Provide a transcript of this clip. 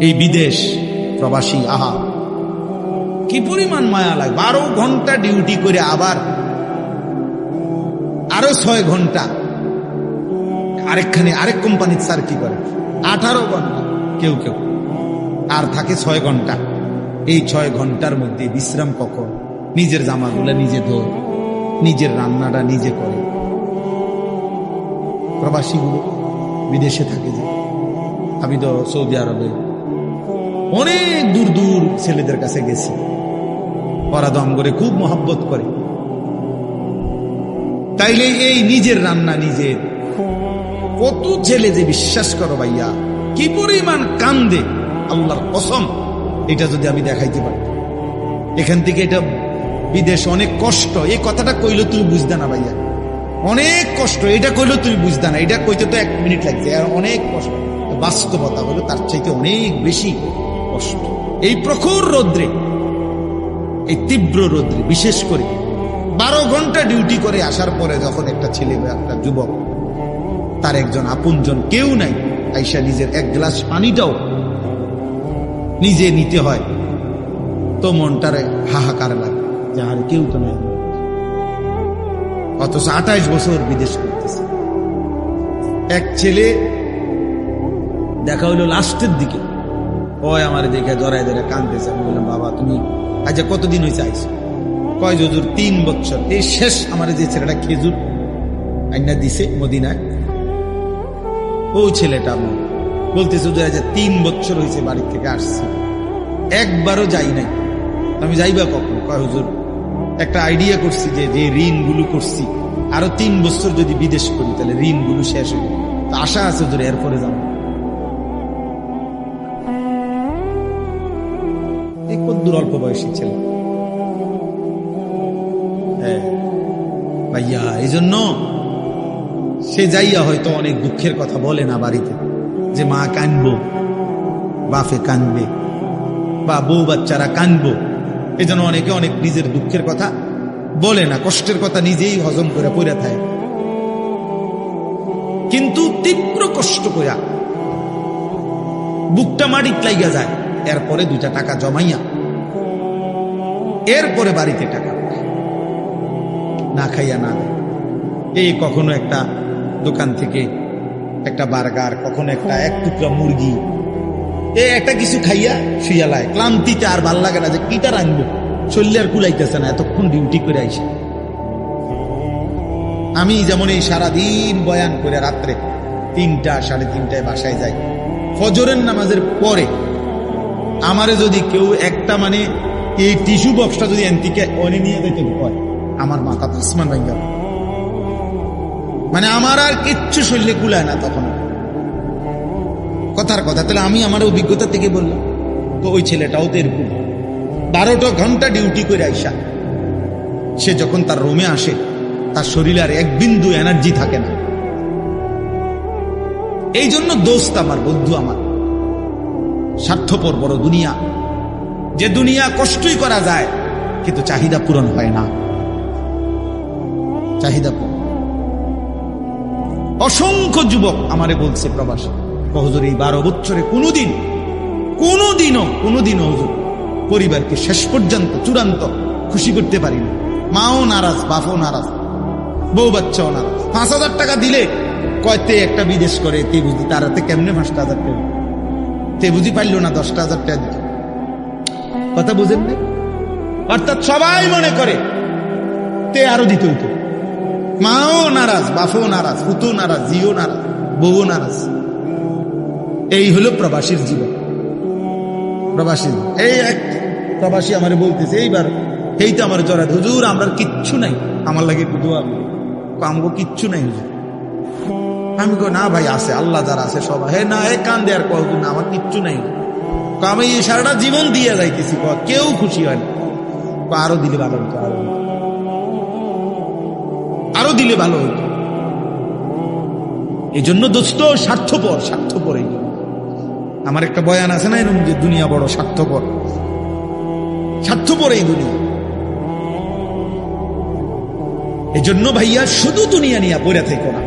এই বিদেশ প্রবাসী, আহা কি পরিমাণ মায়া লাগে। 12 ঘন্টা ডিউটি করে আবার আরো 6 ঘন্টা আরেক কোম্পানির স্যার কি করে 18 ঘন্টা, কেউ কেউ আর থাকে 6 ঘন্টা। এই 6 ঘন্টার মধ্যে বিশ্রাম কখন? নিজের জামাগুলা নিজে ধোয়, নিজের রান্নাটা নিজে করে। প্রবাসীগুলো বিদেশে থাকে, যে আমি তো সৌদি আরবে অনেক দূর দূর ছেলেদের কাছে গেছি, ওরা দম করে খুব মহব্বত করে। তাইলে এই নিজের রান্না নিজের, কত ছেলে যে বিশ্বাস করো ভাইয়া কি পরিমাণ কান্দে, আল্লাহর কসম। এটা যদি আমি দেখাইতে পারি, এখান থেকে এটা বিদেশ অনেক কষ্ট। এই কথাটা কইলে তুমি বুঝতে না ভাইয়া, অনেক কষ্ট। এটা কইলে তুমি বুঝতে না, এটা কইতে তো 1 মিনিট লাগছে, আর অনেক কষ্ট। বাস্তবতা হলো তার চাইতে অনেক বেশি কষ্ট। এই প্রখর রৌদ্রে, এই তীব্র রৌদ্রে, বিশেষ করে 12 ঘন্টা ডিউটি করে আসার পরে যখন একটা ছেলে বা একটা যুবক, তার একজন আপনজন কেউ নাই, আইসা নিজের 1 গ্লাস পানিটাও নিজে নিতে হয়, তো মনটারে হাহাকার লাগে যে আর কেউ তো নাই। অথচ 28 বছর বিদেশ করতেছে। এক ছেলে দেখা হইলো লাস্টের দিকে, ওই আমার দেখে জড়ায় ধরে কাঁদতেছে। আমি বললাম, বাবা তুমি আচ্ছা কতদিন হয়েছে আইসো? কয় হুজুর 3 বছর। এই শেষ আমার যে ছেলেটা খেজুর আইনা দিছে মদিনায়, ও ছেলেটা বলতেছে হুজুর আচ্ছা 3 বছর হয়েছে বাড়ি থেকে আসছি, একবারও যাই নাই। আমি যাইবা কখন? কয় হুজুর একটা আইডিয়া করছি যে ঋণগুলো করছি, আরো 3 বছর যদি বিদেশ করি তাহলে ঋণগুলো শেষ হইবে, তো আশা আছে হুজুর এরপরে যাবো। এই কদ্দুর অল্প বয়সী ছেলে। হ্যাঁ ভাইয়া, এই জন্য সে যাইয়া হয়তো অনেক দুঃখের কথা বলে না বাড়িতে, যে মা কানবো, বাপে কানবে, বা বউ বাচ্চারা কানবো। এই জন্য অনেকে অনেক নিজের দুঃখের কথা বলে না, কষ্টের কথা নিজেই হজম করে পড়ে থাকে। কিন্তু তীব্র কষ্ট কইরা বুকটা মাটিত লাইগা যায়, এরপরে 2টা টাকা জমাইয়া এরপরে বাড়িতে টাকা না খাইয়া না দেয়। এই কখনো একটা দোকান থেকে একটা বার্গার, কখনো একটা 1 টুকরা মুরগি, একটা কিছু খাইয়া শুয়ালায়। ক্লান্তিতে আর ভাল লাগে না যে কিটা রাখবো, শরীরে আর কুলাইতেছে না, এতক্ষণ ডিউটি করে আইসে। আমি যেমন এই সারাদিন বয়ান করে রাত্রে 3টা 3:30টায় বাসায় যাই, ফজরের নামাজের পরে আমারে যদি কেউ একটা এই টিস্যু বক্সটা যদি এনতিকে অনে নিয়ে যেতে হয়, আমার মাথা আসমান ভাঙ্গা, আমার আর কিচ্ছু শরীরে কুলায় না তখন। কথার কথা, তাহলে আমি আমার অভিজ্ঞতা থেকে বললাম। তো ওই ছেলেটাও তো এরকম 12টা ঘন্টা ডিউটি করে আইসা সে যখন তার রুমে আসে, তার শরীরে আর 1 বিন্দু এনার্জি থাকে না। এই জন্য দোস্ত আমার, বন্ধু আমার, স্বার্থপর বড় দুনিয়া, যে দুনিয়া কষ্টই করা যায় কিন্তু চাহিদা পূরণ হয় না। চাহিদা পূরণ। অসংখ্য যুবক আমারে বলছে প্রবাসী, হুজুর এই 12 বছরে কোনোদিনও হুজুর পরিবারকে শেষ পর্যন্ত চূড়ান্ত খুশি করতে পারি না। মাও নারাজ, বাপও নারাজ, বউ বাচ্চাও নারাজ। 5,000 টাকা দিলে কয়তে একটা বিদেশ করে, তে বুঝি তারাতে কেমনে 5,000 টাকা, তে বুঝি পারল না 10,000 টাকা দিতে। কথা বুঝেন না? অর্থাৎ সবাই মনে করে তে আরো দিতে হইতো। মাও নারাজ, বাপও নারাজ, পুতো নারাজ, জিও নারাজ, বউ নারাজ। এই হলো প্রবাসীর জীবন। প্রবাসী, এই এক প্রবাসী আমারে বলতেছে এইবার, এই তো আমার জড়াত, হুজুর আমরা কিচ্ছু নাই, আমার লাগে একটু দোয়া, আমগো কিচ্ছু নাই হুজুর। আমি কই না ভাই আছে, আল্লাহ যারা আছে সবাই। হে না, এ কান্দে আর কয় না আমার কিচ্ছু নাই। আমি এই সারাটা জীবন দিয়ে যাইতেছি, কেউ খুশি হয় না। আরো দিলে ভালো হইতো, আরো দিলে ভালো হইতো। এই জন্য দোস্ত স্বার্থপর। এই আমার একটা বয়ান আছে না এরকম, যে দুনিয়া বড় স্বার্থপর এই দুনিয়া। এই জন্য ভাইয়া শুধু দুনিয়া নিয়ে পড়ে থেকো না।